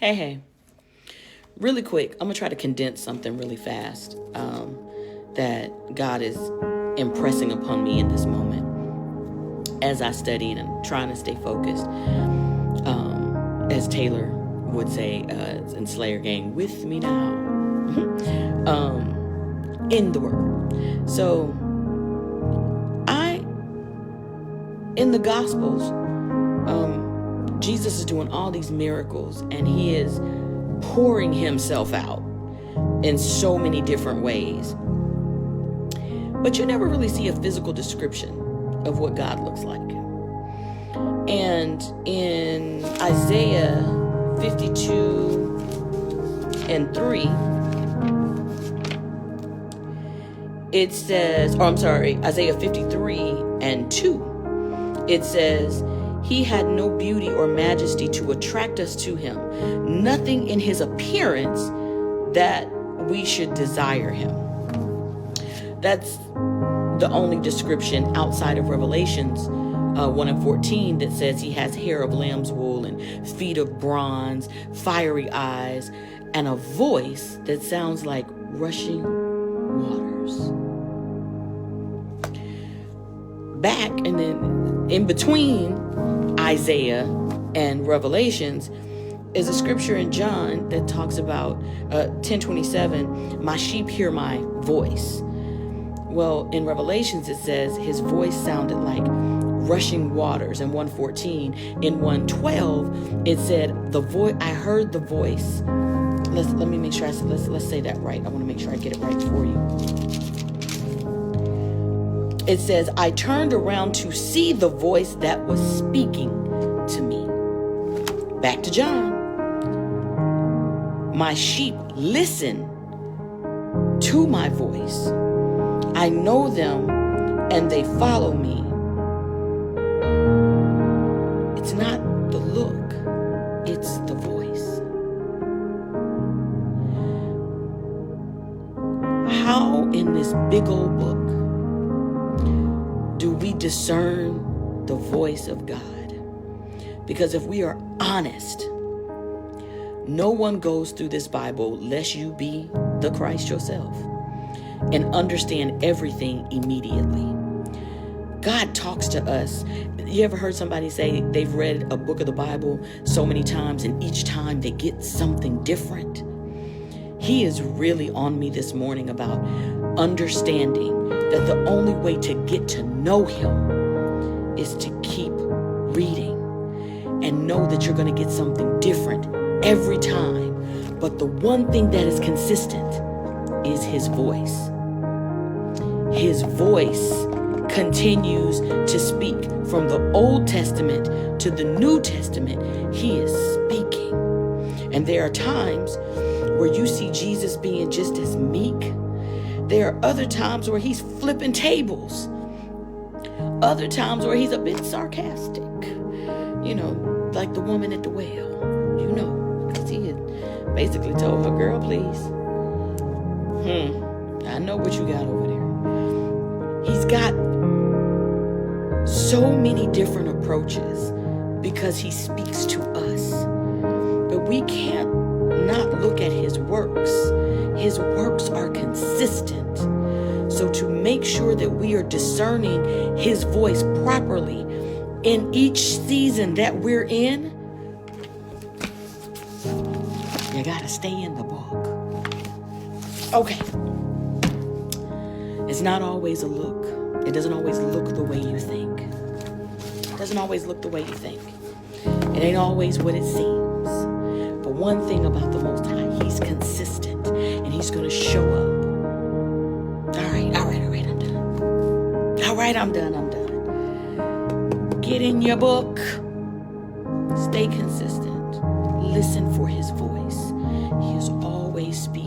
Hey. Really quick, I'm going to try to condense something really fast that God is impressing upon me in this moment as I studied and trying to stay focused. As Taylor would say in Slayer Gang, with me now. In the Word. So, in the Gospels, Jesus is doing all these miracles and he is pouring himself out in so many different ways. But you never really see a physical description of what God looks like. And in Isaiah 52:3, it says, Isaiah 53:2, it says, he had no beauty or majesty to attract us to him, nothing in his appearance that we should desire him. That's the only description outside of Revelations 1:14 that says he has hair of lamb's wool and feet of bronze, fiery eyes, and a voice that sounds like rushing waters. Back and then in between Isaiah and Revelations is a scripture in John that talks about 10:27, my sheep hear my voice. Well, in Revelations it says his voice sounded like rushing waters in 1:14. In 1:12 it said I heard the voice. Let me make sure let's say that right. I want to make sure I get it right for you. It says, I turned around to see the voice that was speaking to me. Back to John. My sheep listen to my voice. I know them and they follow me. It's not the look, it's the voice. How in this big old book do we discern the voice of God? Because if we are honest, no one goes through this Bible lest you be the Christ yourself and understand everything immediately. God talks to us. You ever heard somebody say they've read a book of the Bible so many times and each time they get something different? He is really on me this morning about understanding that the only way to get to know him is to keep reading and know that you're going to get something different every time. But the one thing that is consistent is his voice. His voice continues to speak from the Old Testament to the New Testament. He is speaking. And there are times where you see Jesus being just as meek. There are other times where he's flipping tables. Other times where he's a bit sarcastic. You know, like the woman at the well. You know, because he had basically told her, girl, please. I know what you got over there. He's got so many different approaches because he speaks to us. But we can't not look at his works. His works are consistent. So to make sure that we are discerning his voice properly in each season that we're in, you gotta stay in the book. Okay. It's not always a look. It doesn't always look the way you think. It doesn't always look the way you think. It ain't always what it seems. But one thing about the Most High, he's consistent and he's going to show up. All right, I'm done. All right, I'm done. Get in your book. Stay consistent. Listen for his voice. He is always speaking.